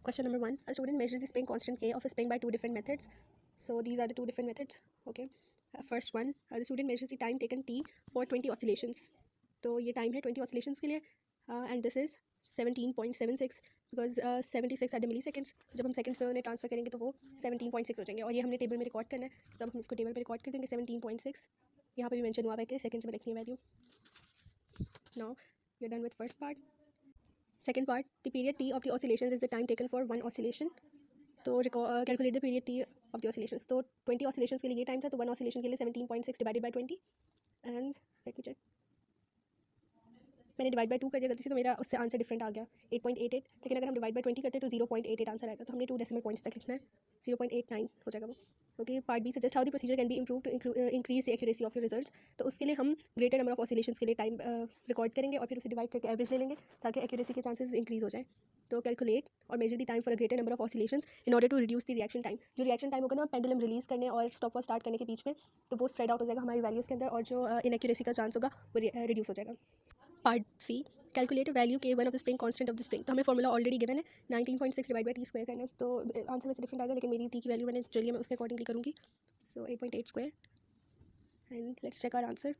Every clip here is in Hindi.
Question number 1. A student measures the spring constant K of a spring by two different methods. So these are the two different methods. Okay. First one, the student measures the time taken T for 20 oscillations. तो ये टाइम है 20 oscillations के लिए and this is 17.76 because 76 are the milliseconds. जब हम सेकंड्स में उन्हें ट्रांसफर करेंगे तो वो 17.6 हो जाएंगे और ये हमने टेबल में रिकॉर्ड करना है, तब हम इसको टेबल में रिकॉर्ड कर देंगे 17.6. यहाँ पर भी मेंशन हुआ है कि सेकंड्स में लिखनी है value. Now we are done with first part. Second part, the period T of the oscillations is the time taken for one oscillation. तो calculate the period T of the oscillations. तो 20 oscillations के लिए ये टाइम था, तो वन oscillation के लिए 17.6 divided by 20 and let me check. मैंने डिवाइड बाय 2 कर दिया गलती से, तो मेरा उससे आंसर डिफरेंट आ गया 8.88. लेकिन अगर हम डिवाइड बाय 20 करते तो 0.88 आंसर आएगा, तो हमने 2 डेसिमल पॉइंट्स तक लिखना है, 0.89 हो जाएगा वो. Okay. Part b, suggest how the procedure can be improve to increase the accuracy of your results. तो उसके लिए हम ग्रेटर नंबर ऑफ ऑसिलेशंस के लिए टाइम रिकॉर्ड करेंगे और फिर उसे डिवाइड करके एवरेज ले लेंगे ताकि एक्यूरेसी के चांसेस इंक्रीज हो जाए. तो कैलकुलेट और measure the time for a greater number of oscillations in order to reduce the reaction time. जो रिएक्शन टाइम होगा ना पेंडुलम रिलीज करने और स्टॉप और स्टार्ट करने के बीच में, तो वो स्प्रेड आउट हो जाएगा हमारी वैल्यूज़ के अंदर और जो इनएक्यूरेसी का चांस होगा वो रिड्यूस हो जाएगा. पार्ट सी, कैलकुलेट वैल्यू के one of the spring constant of the spring. तो हमें फॉर्मूला ऑलरेडी गिवन है 19.6 डिवाइड बाई टी स्क्वायर करना है, तो आंसर में से डिफरेंट आएगा, लेकिन मेरी टी की वैल्यू मैंने चलिए मैं उसके अकॉर्डिंगली करूँगी. So 8.8 square and let's check our answer.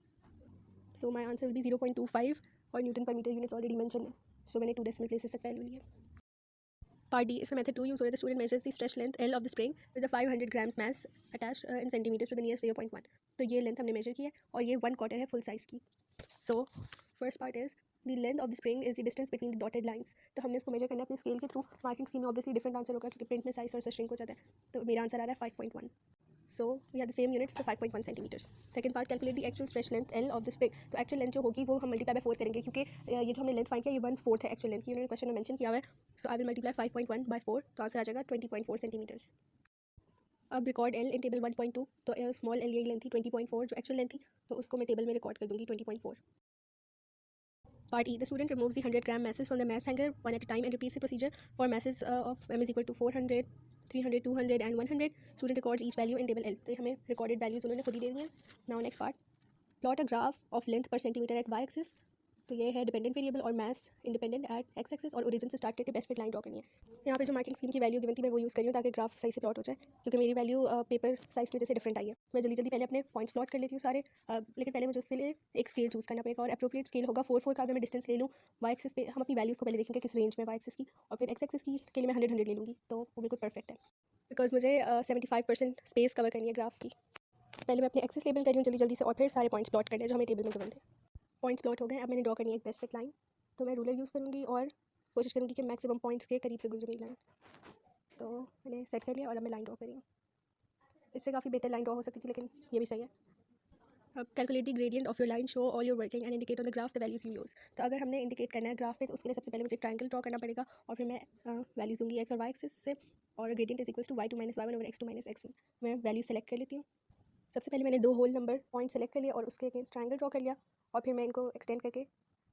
So my answer will be 0.25 और न्यूटन पर मीटर यूनिट्स ऑलरेडी मेंशन है, सो मैंने 2 डेसिमल प्लेसेस तक वैल्यू लिया. पार्ट डी, इसमें मेथड 2 यूज हो रहा है. The student measures the stretch length L of the spring with 500 grams mass attached in centimetres to the nearest 0.1. तो ये लेंथ हमने मेजर की है और ये 1/4 है फुल साइज़ की. So first part is the length of the spring is the distance between the dotted lines. तो हमने इसको मेजर करना है अपने स्केल के थ्रू. मार्किंग स्कीम में ऑब्वियसली डिफरेंट आंसर होगा क्योंकि प्रिंट में साइज और श्रिंक हो जाता है. तो मेरा आंसर आ रहा है 5.1. So we have the same units, तो 5.1 centimetres. Second part, calculate the actual stretch length L of the spring. तो एक्चुअल लेंथ जो होगी वो हम मल्टीप्लाई बाय 4 करेंगे क्योंकि ये जो हमने लेंथ फाइंड किया ये 1/4 है एक्चुअल लेंथ की, उन्होंने क्वेश्चन में मेंशन किया हुआ है. सो आई विल मल्टीप्लाई 5.1 बाय 4, तो आंसर आ जाएगा 20.4 सेंटीमीटर्स. अब रिकॉर्ड L इन टेबल 1.2. तो स्मॉल L ये लेंथ थी 20.4 जो एक्चुअल लेंथ थी, तो उसको मैं टेबल में रिकॉर्ड कर दूँगी 20.4. Part E, the student removes the 100 gram masses from the mass hanger one at a time and repeats the procedure for masses of m is equal to 400, 300, 200 and 100. Student records each value in table L. तो हमें recorded values उन्होंने खुद ही दे दी हैं. Now next part, plot a graph of length per centimeter at y axis. तो ये है डिपेंडेंट वेरिएबल और मास इंडिपेंडेंट एट एक्स एक्सिस और ओरिजिन से स्टार्ट करके बेस्ट फिट लाइन ड्रॉ करनी है. यहाँ पे जो मार्किंग स्कीम की वैल्यू गिवन थी मैं वो यूज़ करी हूँ ताकि ग्राफ सही से प्लॉट हो जाए, क्योंकि मेरी वैल्यू पेपर साइज की वजह से डिफरेंट आई है. मैं जल्दी जल्दी पहले अपने पॉइंट्स प्लॉट कर लेती हूँ सारे, लेकिन पहले मुझे उसके लिए एक स्केल चूज़ करना पड़ेगा और अप्रोप्रिएट स्केल होगा 4 का. अगर मैं डिस्टेंस ले लूँ वाई एक्सिस पे, हम अपनी वैल्यूज़ को पहले देखेंगे किस रेंज में वाई एक्सिस की, और फिर एक्स एक्सिस की के लिए मैं 100 ले लूँगी, तो वो बिल्कुल परफेक्ट है बिकॉज मुझे 75% स्पेस कवर करनी है ग्राफ की. पहले मैं अपने एक्सिस लेबल करी हूँ जल्दी जल्दी से और फिर सारे पॉइंट्स प्लॉट करने हैं जो हमें टेबल में गिवन थे. पॉइंट्स प्लॉट हो गए. अब मैंने ड्रॉ करनी है एक बेस्ट फिट लाइन, तो मैं रूलर यूज़ करूँगी और कोशिश करूँगी कि मैक्सिमम पॉइंट्स के करीब से गुजरे मेरी लाइन. तो मैंने सेट कर लिया और अब मैं लाइन ड्रॉ करी हूँ. इससे काफ़ी बेहतर लाइन ड्रॉ हो सकती थी, लेकिन ये भी सही है. अब calculate the gradient of your line, show all your working and indicate on the graph the values you use. तो अगर हमने इंडिकेट करना है ग्राफ पे, तो उसके लिए सबसे पहले मुझे ट्रायंगल ड्रॉ करना पड़ेगा और फिर मैं वैल्यूज़ दूँगी एक्स और वाई एक्सिस से, और gradient is equals to y2 - y1 over x2 - x1. मैं वैल्यू सेलेक्ट कर लेती हूँ. सबसे पहले मैंने 2 होल नंबर पॉइंट सेलेक्ट कर लिया और उसके अगेंस्ट ट्रायंगल ड्रॉ कर लिया, और फिर मैं इनको एक्सटेंड करके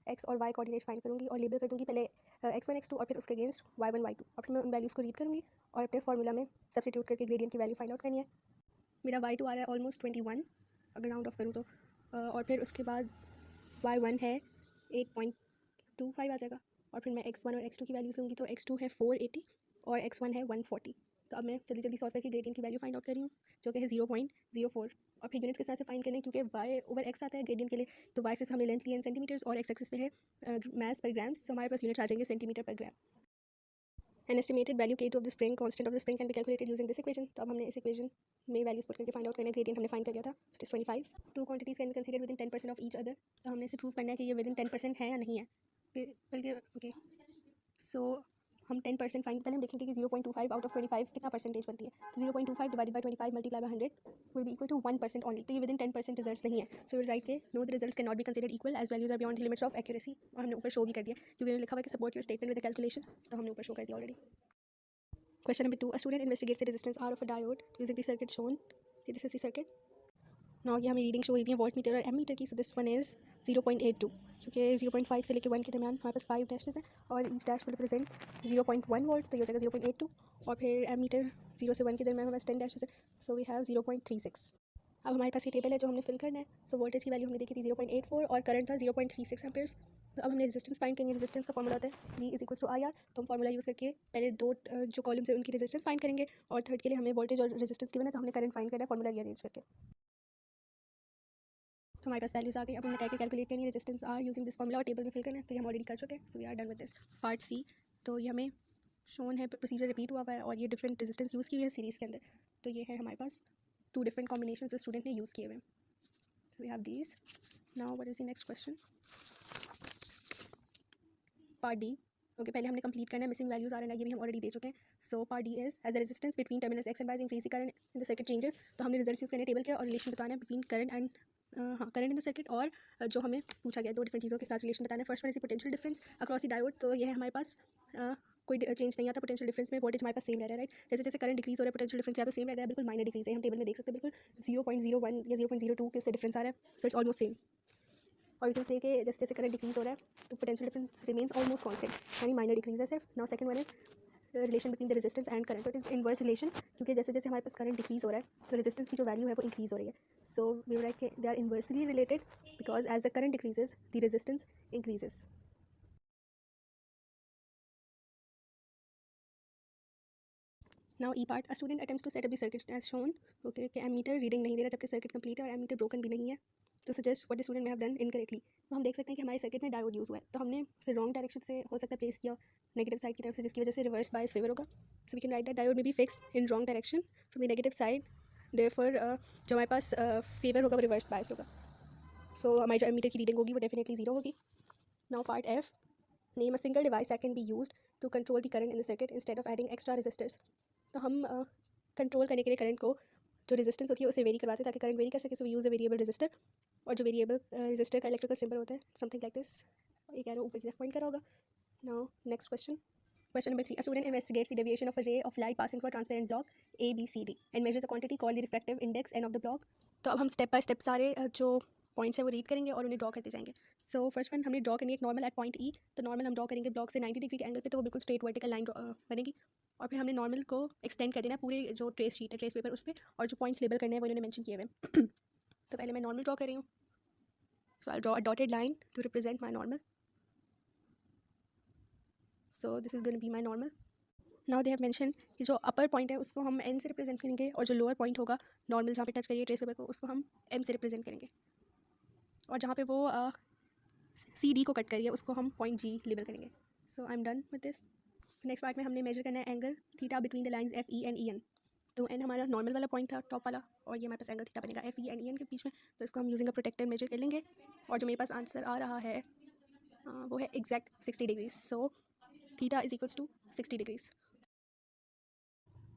एक्स और वाई कोऑर्डिनेट्स फाइंड करूँगी और लेबल कर दूँगी पहले x1 x2 और फिर उसके अगेंस्ट y1 y2, और फिर मैं उन वैल्यूज़ को रीड करूँगी और अपने फार्मूला में सब्स्टिट्यूट करके ग्रेडियंट की वैल्यू फाइंड आउट करनी है. मेरा y2 आ रहा है ऑलमोस्ट 21 अगर राउंड ऑफ करूँ तो, और फिर उसके बाद y1 है 8.25 आ जाएगा, और फिर मैं x1 और x2 की वैल्यूज़ लूँगी. तो x2 है 480 और x1 है 140. तो अब मैं जल्दी जल्दी सॉल्व करके ग्रेडियंट की वैल्यू फाइंड आउट कर रही हूँ जो कि है 0.04, और फिर यूनिट्स के साथ से फाइंड करना है क्योंकि y ओवर x आता है ग्रेडियंट के लिए. तो y एक्सिस पे हमने लेंथ ली है सेंटीमीटर्स और x एक्सिस पे है मास पर ग्राम्स, तो हमारे पास यूनिट्स आ जाएंगे centimetre per gram. An estimated value K2 of the spring constant of the spring can be calculated using this equation. तो अब हमने इस इक्वेशन में वैल्यूज पुट करके फाइंड आउट करना है. ग्रेडियंट हमने फाइंड कर लिया था, so it is 25. Two quantities can be considered within 10% of each other. तो हमने इसे प्रूव करना है कि ये विद इन 10% है या नहीं है, बल्कि ओके. सो हम 10% फाइंड, पहले हम देखेंगे कि 0.25 आउट ऑफ 25 कितना परसेंटेज बनती है. तो 0.25 divided by 25 multiply by 100 will be equal to 1% only. तो ये विद इन 10% रिजल्ट्स नहीं है. सो विल राइट के no the results can not be considered equal as values are beyond the limits of accuracy. और हमने ऊपर शो भी कर दिया क्योंकि मैंने लिखा हुआ है कि support your statement with the calculation, तो हमने ऊपर शो कर दिया already. Question number 2, a student investigates the resistance R of a diode using the circuit shown. Okay, this is the circuit. Now ये हमें रीडिंग शो हुई है वोल्ट मीटर और एम मीटर की. सो दिस वन इज़ 0.82, क्योंकि 0.5 से लेकर 1 के दरमियान हमारे पास 5 डैशेस हैं और each dash will represent 0.1 volt, तो ये हो जाएगा 0.82. और फिर एम मीटर 0 से 1 के दरमियान हमारे पास 10 डैशेस है, सो वी हैव 0.36. अब हमारे पास ये टेबल है जो हमने फिल करना है। सो वोल्टेज की वैल्यू हमने देखी थी 0.84 और करंट था 0.36 एम्पेयर्स। तो अब हमने रेजिस्टेंस फाइंड करेंगे। रेजिस्टेंस का फॉर्मूला होता है V is equal to IR। तो हम फॉर्मूला यूज़ करके पहले दो जो कॉलम्स है उनकी रेजिस्टेंस फाइंड करेंगे और थर्ड के लिए हमें वोल्टेज और रेजिस्टेंस गिवन है तो हमने करंट फाइंड करना है फॉर्मूला रीअरेंज करके। तो हमारे पास वैल्यूज आ गई। अब हमने क्या कैलकुलेट करनी है resistance R using this formula और टेबल में फिल करना है। तो ये हम ऑलरेडी कर चुके हैं। So we are done with this part c. तो ये हमें शोन है प्रोसीजर रिपीट हुआ है और ये डिफरेंट रेजिस्टेंस यूज़ की हुई है सीरीज़ के अंदर। तो ये है हमारे पास टू डिफरेंट कॉम्बिनेशन जो स्टूडेंट ने यूज़ किए हुए हैं। So we have these. Now what is the next question? Part d. Okay, पहले हमने कंप्लीट करना है। मिसिंग वैल्यूज आ रहे हैं, ये भी हम ऑलरेडी दे चुके हैं। So part d is as the resistance between terminals x and y increase the current in the circuit changes. तो हमने रिजल्ट यूज़ करने टेबल के और रिलेशन बताना है between current and current in the circuit और जो हमें पूछा गया दो डिफरेंट चीज़ों के साथ रिलेशन बताना है। First one is potential difference across the diode. तो ये है हमारे पास कोई चेंज नहीं आता पोटेंशियल डिफरेंस में, वोल्टेज हमारे पास सेम रह रहा है, राइट। जैसे जैसे करंट डिक्रीज हो रहा है पोटेंशियल डिफरेंस या तो सेम रह रहा है, बिल्कुल माइनर डिक्रीज है। हम टेबल में देख सकते हैं बिल्कुल 0.01 या 0.02 के उससे डिफरेंस आ रहा है। So it's almost same. और यू कैन से कि जैसे जैसे करंट डिक्रीज हो रहा है तो potential difference remains almost constant, यानी माइनर डिक्रीज है सिर्फ। Now second one is relation between the resistance and current. तो इट इज इनवर्स रिलेशन, क्योंकि जैसे जैसे हमारे पास करंट डिक्रीज हो रहा है तो रेजिस्टेंस की जो वैल्यू है वो इंक्रीज हो रही है। सो वी राइट के they are inversely related because as the current decreases the resistance increases. Now e part, a student attempts to set up the circuit as shown. Okay, कि एमीटर रीडिंग नहीं दे रहा जबकि सर्किट कंप्लीट है और एमीटर ब्रोकन भी नहीं है। तो सजेस्ट व्हाट द स्टूडेंट में हैव डन इनकरेक्टली। तो हम देख सकते हैं कि हमारे सर्किट में डायोड यूज़ हुआ है, तो हमने उसे रॉन्ग डायरेक्शन से हो सकता है प्लेस किया नेगेटिव साइड की तरफ से, जिसकी वजह से रिवर्स बायस फेवर होगा। So we can write that diode may be fixed in wrong direction from the negative side, therefore जो हमारे पास फेवर होगा वो रिवर्स बायस होगा। सो हमारी जो एमीटर की रीडिंग होगी वो डेफिनेटली जीरो होगी। Now part f, name a single device that can be used to control the current in the circuit instead of adding extra resistors. तो हम कंट्रोल करने के लिए करंट को जो रेजिस्टेंस होती है उसे वेरी करवाते हैं ताकि करंट वेरी कर सके। So we use a variable resistor, और जो वेरिएबल रेजिस्टर का इलेक्ट्रिकल सिंबल होता है समथिंग लाइक दिस, एक एरो ऊपर की तरफ पॉइंट करा होगा। Now next question, question number 3, a student investigates the deviation of a ray of light passing through a transparent block ABCD and measures a quantity called the refractive index n of the block। तो अब हम स्टेप बाय स्टेप सारे जो पॉइंट्स हैं वो रीड करेंगे और उन्हें ड्रॉ करते जाएंगे। सो फर्स्ट वन हमने ड्रॉ करनी है एक नॉर्मल एट पॉइंट ई। तो नॉर्मल हम ड्रॉ करेंगे ब्लॉक से 90 डिग्री के एंगल पे, तो वो बिल्कुल स्ट्रेट वर्टिकल लाइन बनेगी। और फिर हमने नॉर्मल को एक्सटेंड कर देना है पूरे जो ट्रेस शीट है, ट्रेस पेपर, उस पर, और जो पॉइंट्स लेबल करने हैं वो इन्होंने मेंशन किए हुए हैं। तो पहले मैं नॉर्मल ड्रॉ कर रही हूँ। So I draw a dotted line to represent my normal. So this is going to be my normal. Now they have mention कि जो अपर पॉइंट है उसको हम एन से रिप्रेजेंट करेंगे और जो लोअर पॉइंट होगा नॉर्मल जहाँ पे टच करिए ट्रेस पेपर को उसको हम एम से रिप्रेजेंट करेंगे, और जहाँ पे वो सी डी को कट करिए उसको हम पॉइंट जी लेबल करेंगे। So I am done with this. Next part में हमने मेजर करना है angle theta between the lines F E and E N. तो एन हमारा नॉर्मल वाला पॉइंट था टॉप वाला, और ये हमारे पास एंगल थीटा बनेगा F E and E N के बीच में। तो इसको हम यूजिंग अ प्रोटेक्टर मेजर कर लेंगे, और जो मेरे पास आंसर आ रहा है वो है exact 60 degrees. So theta is equals to 60 degrees.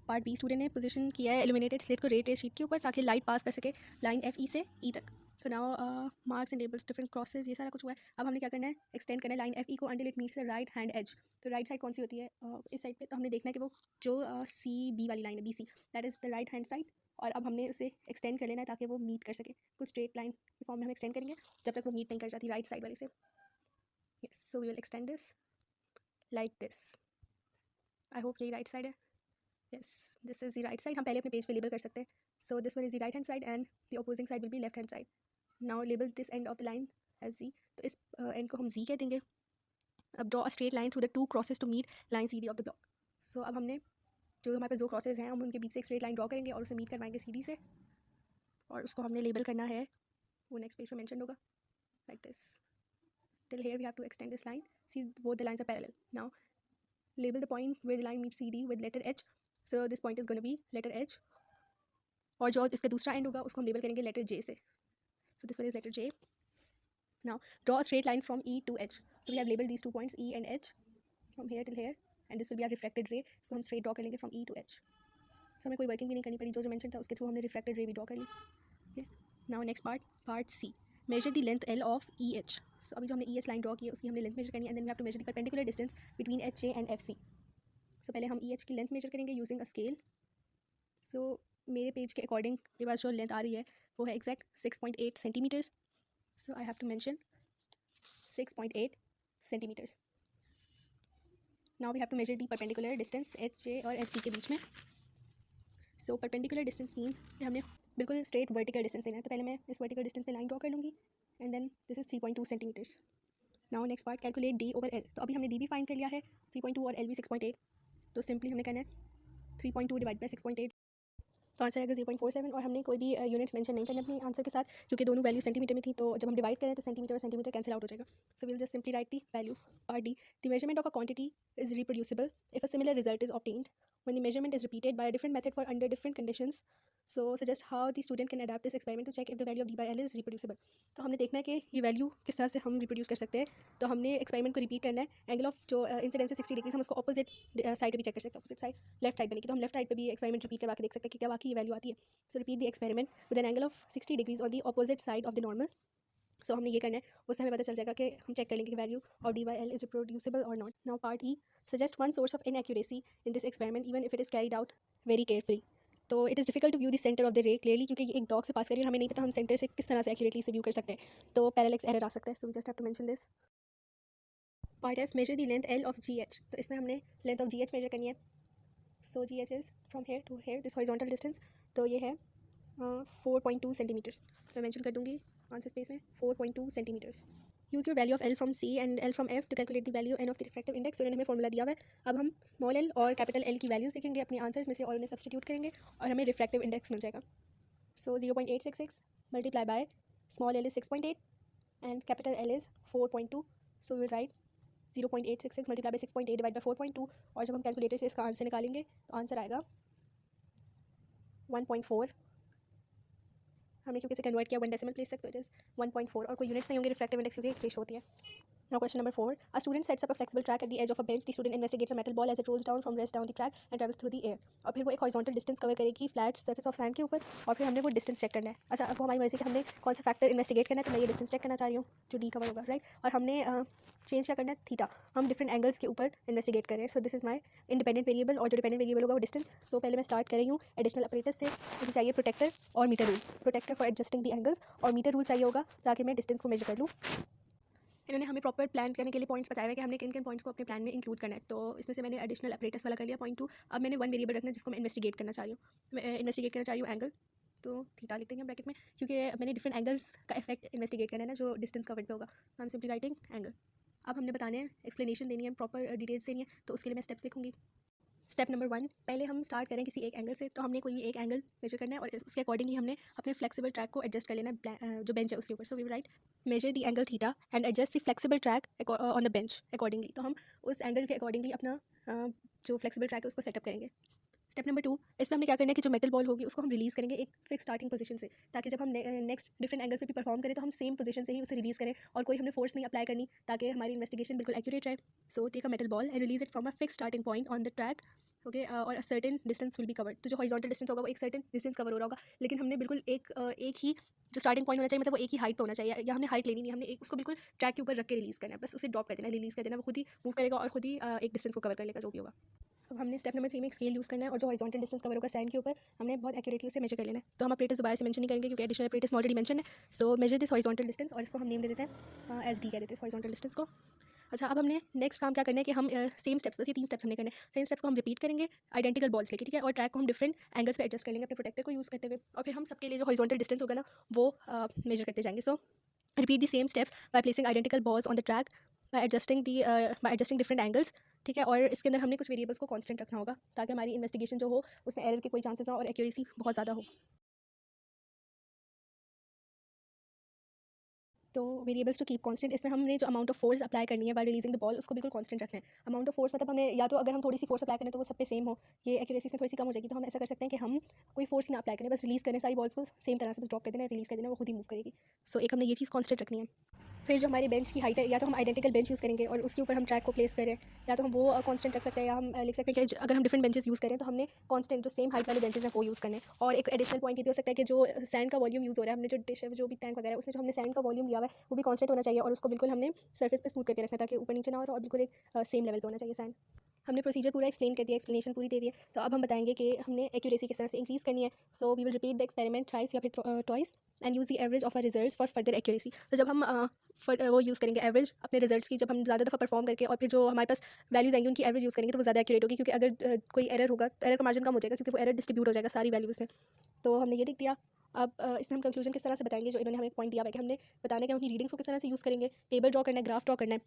Part b, student ने पोजीशन किया है इल्यूमिनेटेड स्लिट को रे ट्रेस शीट के ऊपर ताकि लाइट पास कर सके लाइन एफ ई से ई तक। So now marks and labels different crosses ये सारा कुछ हुआ है। अब हमने क्या करना है, एक्सटेंड करना है लाइन एफ ई को until it meets the right hand edge. तो राइट साइड कौन सी होती है इस साइड पे, तो हमने देखना है कि वो जो सी बी वाली लाइन है b c, that is the right hand side. और अब हमने उसे एक्सटेंड कर लेना है ताकि वो मीट कर सके, कुछ स्ट्रेट लाइन के फॉर्म में हम एक्सटेंड करेंगे जब तक वो मीट नहीं कर जाती राइट साइड वाले से। Yes, so we will extend this like this. I hope यही राइट साइड है। Yes, this is the right side. हम पहले अपने पेज पे लेबल कर सकते हैं। So this one is the right hand side and the opposing side will be left hand side. Now label this end of the line as Z. तो इस end को हम Z कह देंगे। अब draw a straight line through the two crosses to meet line CD of the block. So अब हमने जो हमारे पास दो crosses हैं हम उनके बीच से एक straight line draw करेंगे और उसे meet करवाएंगे CD से, और उसको हमने लेबल करना है, वो नेक्स्ट पेज पे मेंशन होगा like this. Till here we have to extend this line. See, both the lines are parallel. Now label the point where the line meets CD with letter H. So this point is going to be letter H, और जो इसका दूसरा एंड होगा उसको हम लेबल करेंगे लेटर J से. So this one is letter J. Now draw a straight line from E to H. So we have labeled these 2 points E and H from here till here, and this will be our refracted ray. So हम straight draw कर लेंगे from E to H. So हमें कोई वर्किंग भी नहीं करनी पड़ी, जो जो मेंशन था उसके थ्रू हमने refracted ray भी draw कर ली. Okay. Now next part C. Measure the length L of EH. So अभी जो हमने EH line draw की है उसकी हमने length measure करनी है, and then we have to measure the perpendicular distance between HJ and FC. So पहले हम EH की length measure करेंगे using a scale. So मेरे पेज के अकॉर्डिंग मेरे पास जो लेंथ आ रही है वो है exact 6.8 centimetres. So I have to mention 6.8 centimetres. Now we have to measure the perpendicular distance h j और एफ सी के बीच में. सो परपेंडिकुलर डिस्टेंस मीन्स हमने बिल्कुल स्ट्रेट वर्टिकल डिस्टेंस लेना है। तो पहले मैं इस वर्टिकल डिस्टेंस पे लाइन ड्रॉ कर लूँगी and then this is 3.2 centimetres. Now next part calculate d over l. तो अभी हमने डी भी फाइंड कर लिया है 3.2 और एल भी 6.8। तो सिंपली हमने करना है 3.2 डिवाइड बाई 6.8, तो आंसर आएगा 0.47। और हमने कोई भी यूनिट्स मेंशन नहीं करने अपने आंसर के साथ, क्योंकि दोनों वैल्यू सेंटीमीटर में थी। तो जब हम डिवाइड करें तो सेंटीमीटर और सेंटीमीटर कैंसिल आउट हो जाएगा। So will just simply write the value. Part D, the measurement of a quantity is reproducible if a similar result is obtained when the measurement is repeated by a different method for under different conditions. So suggest how the student can adapt this experiment to check if the value of d by l is reproducible. तो हमने देखना है कि ये वैल्यू किस तरह से हम रिप्रोड्यूस कर सकते हैं। तो हमने एक्सपेरिमेंट को रिपीट करना है। एंगल ऑफ जो इंसिडेंस है 60 डिग्रीज, हम उसको ऑपोजिट साइड पे भी चेक कर सकते हैं। ऑपोजिट साइड लेफ्ट साइड बनेगी, तो हम लेफ्ट साइड पे भी एक्सपेरिमेंट रिपीट करवा के देख सकते हैं कि क्या वाकई ये वैल्यू आती है। So repeat the experiment with an angle of 60 degrees on the opposite side of the normal. So हमने ये करना है, उससे हमें पता चल जाएगा कि हम चेक कर लेंगे कि value of D by L is reproducible और not. Now part E, suggest one source of inaccuracy in this experiment even if it is carried out very carefully. तो it is difficult to view the centre of the ray clearly, क्योंकि ये एक डॉग से पास करिए, हमें नहीं पता हम सेंटर से किस तरह से एक्यूरेटली से व्यू कर सकते हैं। तो पैरेलैक्स एरर आ सकता है। So we just have to mention this. Part F, measure the length L of G H. तो इसमें हमने length of G H measure करनी है। So G H is from here to here, this horizontal distance. तो ये है 4.2 सेंटीमीटर्स। मैं मेंशन कर दूँगी आंसर स्पेस में 4.2 centimetres. Use your value of l from c and l from f to calculate the value n of the refractive index. उन्होंने हमें फॉर्मूला दिया हुआ है। अब हम स्मॉल एल और कैपिटल एल की वैल्यूज़ देखेंगे अपने आंसर्स में से और उन्हें सब्सटीट्यूट करेंगे और हमें रिफ्रैक्टिव इंडेक्स मिल जाएगा। सो 0.866 multiply by small L is 6.8 and capital L is 4.2। So will right 0.866 multiply by 6.8 divide by 4.2। और जब हम कैलकुलेटर से इसका आंसर निकालेंगे तो आंसर आएगा 1.4। हमने क्योंकि इसे कन्वर्ट किया 1 डेसिमल प्लेस तक, तो इट इज़ 1.4। और कोई यूनिट्स नहीं होंगे रिफ्रैक्टिव इंडेक्स क्योंकि एक रेशो होती है। Now question number 4. A student sets up a flexible track at the edge of a bench. The student investigates a metal ball as it rolls down from rest down the track and travels through the air. और फिर वो एक हॉरिजॉन्टल डिस्टेंस कवर करेगी फ्लैट सर्फेस ऑफ सैंड के ऊपर, और फिर हमने वो डिस्टेंस चेक करना है। अच्छा, अब वो हमारी मर्जी कि हमने कौन सा फैक्टर इन्वेस्टिगेट करना है। तो मैं ये डिस्टेंस चेक करना चाह रही हूँ जो डी कवर होगा, राइट। और हमने चेंज क्या करना है, थीटा। हम डिफरेंट एंगल्स के ऊपर इन्वेस्टिगेट करें। So this is my independent variable, और जो डिपेंडेंट वेरिएबल होगा वो डिस्टेंस। सो पहले मैं स्टार्ट कर रही हूँ एडिशनल ऑपरेटर्स से। मुझे चाहिए प्रोटेक्टर और metre rule. Protractor for adjusting the angles और मीटर रूल चाहिए होगा ताकि मैं डिस्टेंस को मेजर कर लूँ। इन्होंने हमें प्रॉपर प्लान करने के लिए पॉइंट्स बताया है कि हमने किन किन पॉइंट्स को अपने प्लान में इंक्लूड करना है। तो इसमें से मैंने एडिशनल ऑपरेटर्स वाला कर लिया पॉइंट 2। अब मैंने वन वेरिएबल रखना है जिसको मैं इन्वेस्टिगेट करना चाह रही हूँ। मैं इन्वेस्टिगेट करना चाह रही हूँ एंगल, तो थीटा लिखते हैं ब्रैकेट में, क्योंकि मैंने डिफरेंट एंगल्स का इफेक्ट इन्वेस्टिगेट करना है ना जो डिस्टेंस कवर्ड पे होगा। I am simply writing angle. अब हमने बताने हैं, एक्सप्लेनेशन देनी है, प्रॉपर डिटेल्स देनी है, तो उसके लिए मैं स्टेप्स लिखूँगी। स्टेप नंबर 1, पहले हम स्टार्ट करें किसी एक एंगल से। तो हमने कोई भी एक एंगल मेजर करना है और उसके अकॉर्डिंगली हमने अपने फ्लेक्सिबल ट्रैक को एडजस्ट कर लेना है जो बेंच है उसके ऊपर। So we write measure the angle theta and adjust the flexible track on the bench accordingly. तो हम उस एंगल के अकॉर्डिंगली अपना जो फ्लेक्सिबल ट्रैक है उसको सेटअप करेंगे। स्टेप नंबर 2, इसमें हमने क्या करना है कि जो मेटल बॉल होगी उसको हम रिलीज़ करेंगे एक फिक्स स्टार्टिंग पोजीशन से, ताकि जब हम नेक्स्ट डिफरेंट एंगल्स पे भी परफॉर्म करें तो हम सेम पोजीशन से ही उसे रिलीज़ करें और कोई हमने फोर्स नहीं अप्लाई करनी, ताकि हमारी इन्वेस्टिगेशन बिल्कुल एक्यूरेट रहे। So take a metal ball and release it from a fix starting point on the track, okay, और a certain distance will be covered. तो जो हॉरिजॉन्टल डिस्टेंस होगा वो एक सर्टेन डिस्टेंस कवर हो रहा होगा, लेकिन हमने बिल्कुल एक ही जो स्टार्टिंग पॉइंट होना चाहिए, मतलब वो एक ही हाइट पे होना चाहिए, या हमने हाइट लेनी नहीं, हमने एक उसको बिल्कुल ट्रैक के ऊपर रख के रिलीज़ करना है, बस उसे ड्रॉप कर देना, रिलीज़ कर देना, वो खुद ही मूव करेगा और खुद ही एक डिस्टेंस को कवर कर लेगा जो भी होगा। अब हमने स्टेप नंबर 3 में एक स्केल यूज़ करना है और जो हॉरिजॉन्टल डिस्टेंस कवर होगा सैंड के ऊपर हमने बहुत एक्यूरेटली उसे मेजर कर लेना है। तो हम ऑपरेटर्स दोबारा से मेंशन नहीं करेंगे क्योंकि एडिशनल ऑपरेटर्स ऑलरेडी मेंशन है। So measure this horizontal distance और इसको हम नेम दे देते हैं एस डी कह देते हैं हॉरिजॉन्टल डिस्टेंस को। अच्छा, अब हमने नेक्स्ट काम क्या करना है कि हम सेम स्टेप्स, बस ये 3 स्टेप्स हमने करने हैं, सेम स्टेप्स को हम रिपीट करेंगे आइडेंटिकल बॉल्स लेके, ठीक है, और ट्रैक को हम डिफरेंट एंगल्स पे एडजस्ट कर लेंगे अपने प्रोटेक्टर को यूज़ करते हुए, और फिर हम सबके लिए जो हॉरिजॉन्टल डिस्टेंस होगा ना वो मेजर करते जाएंगे। सो repeat the same steps by placing identical balls on the track bye adjusting different angles, ठीक है। और इसके अंदर हमने कुछ वेरिएबल्स को कांस्टेंट रखना होगा ताकि हमारी इन्वेस्टिगेशन जो हो उसमें एरर के कोई चांसेस ना और एक्यूरेसी बहुत ज़्यादा हो। तो वेरिएबल्स टू कीप कांस्टेंट, इसमें हमने जो अमाउंट ऑफ फोर्स अप्लाई करनी है बाय रिलीजिंग द बॉल उसको बिल्कुल कांस्टेंट रखना है। अमाउंट ऑफ फोर्स मतलब हमने या तो अगर हम थोड़ी सी फोर्स अप्लाई करें तो वो सब पे सेम हो, ये एक्यूरेसी में थोड़ी सी कम हो जाएगी, तो हम ऐसा कर सकते हैं कि हम कोई फोर्स ना अप्लाई करें, बस रिलीज़ करें सारी बॉल्स को सेम तरह से, बस ड्रॉप कर देना, रिलीज़ कर देना, वो खुद ही मूव करेगी। सो एक हमने ये चीज़ कांस्टेंट रखनी है। फिर जो हमारे बेंच की हाइट है, या तो हम आइडेंटिकल बेंच यूज़ करेंगे और उसके ऊपर हम ट्रैक को प्लेस करें, या तो हम वो कांस्टेंट रख सकते हैं, या हम लिख सकते हैं कि अगर हम डिफरेंट बेंचेस यूज़ करें तो हमने कांस्टेंट जो सेम हाइट वाले बेंचेस हैं वो यूज़ करने। और एक एडिशनल पॉइंट ये भी हो सकता है कि जो सैंड का वॉल्यूम यूज़ हो रहा है, हमने जो डिश है जो भी टैंक वगैरह है उसमें जो हमने सैंड का वॉल्यूम लिया हुआ है वो भी कांस्टेंट होना चाहिए और उसको बिल्कुल हमने सरफेस पे स्मूथ करके रखना ताकि ऊपर नीचे ना हो और बिल्कुल एक सेम लेवल पे होना चाहिए सैंड। हमने प्रोसीजर पूरा एक्सप्लेन कर दिया, एक्सप्लेनेशन पूरी दे दी है। तो अब हम बताएंगे कि हमने एक्यूरेसी किस तरह से इंक्रीज़ करनी है। So we will repeat the experiment thrice या फिर twice and use the average of our results for further accuracy. तो जब हम वो यूज़ करेंगे एवरेज अपने रिजल्ट्स की, जब हम ज़्यादा दफ़ा परफॉर्म करके और फिर जो हमारे पास वैल्यूज़ आएंगी उनकी एवरेज यूज़ करेंगे तो वो ज़्यादा एक्यूरेट होगी, क्योंकि अगर कोई एरर होगा तो एरर का मार्जिन कम हो जाएगा, क्योंकि वो एरर डिस्ट्रीब्यूट हो जाएगा सारी वैल्यूज़ में। तो हमने ये लिख दिया। अब इसमें हम कंक्लूजन किस तरह से बताएंगे, जो इन्होंने हमें पॉइंट दिया है कि हमने बताने के अपनी रीडिंग्स को किस तरह से यूज़ करेंगे, टेबल ड्रॉ करना है, ग्राफ ड्रॉ करना है।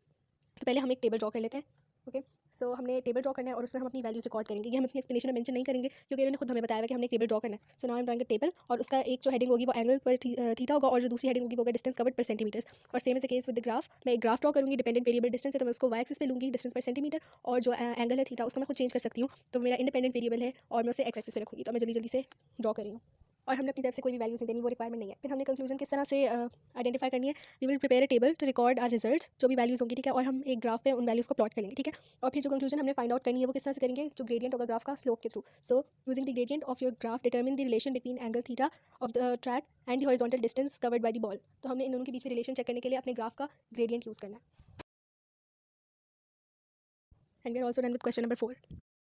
तो पहले हम एक टेबल ड्रॉ कर लेते हैं। ओके, सो हमने टेबल ड्रॉ करना है और उसमें हम अपनी वैल्यूज रिकॉर्ड करेंगे। ये हम अपनी एक्सप्लेनेशन में मेंशन नहीं करेंगे, क्योंकि इन्होंने खुद हमें बताया है कि हमने एक टेबल ड्रॉ करना है। So now I am drawing a table, और उसका एक जो हेडिंग होगी वो एंगल पर थीटा होगा, और जो दूसरी हेडिंग होगी वो होगा डिस्टेंस कवर्ड पर सेंटीमीटर्स। और same is the case with the graph, मैं एक ग्राफ ड्रॉ करूँगी, डिपेंडेंट वेरिएबल डिस्टेंस है तो मैं उसको वाई एक्सिस पे लूँगी, डिस्टेंस पर सेंटीमीटर, और जो एंगल है थीटा उसको मैं खुद चेंज कर सकती हूँ, तो मेरा इंडिपेंडेंट वेरिएबल है और मैं उसे एक्स एक्सिस पे रखूँगी। तो मैं जल्दी जल्दी से ड्रॉ कर रही हूँ, और हमने अपनी तरफ से कोई भी वैल्यूज़ नहीं देनी, वो रिक्वायरमेंट नहीं है। फिर हमने कंक्लूजन किस तरह से आइडेंटिफाई करनी है, we will prepare a table to record our results, जो भी वैल्यूज़ होंगी, ठीक है, और हम एक ग्राफ पे उन वैल्यूज़ को प्लॉट करेंगे, ठीक है। और फिर जो कंक्लूजन हमने फाइंड आउट करनी है वो किस तरह से करेंगे, जो ग्रेडियंट होगा ग्राफ का स्लोप के through. So using the gradient of your graph determine the relation between angle theta of the track and the horizontal distance covered by the ball. तो हमने इन दोनों के बीच में रिलेशन चेक करने के लिए अपने ग्राफ का ग्रेडियंट यूज़ करना है। And we are also done with question number 4।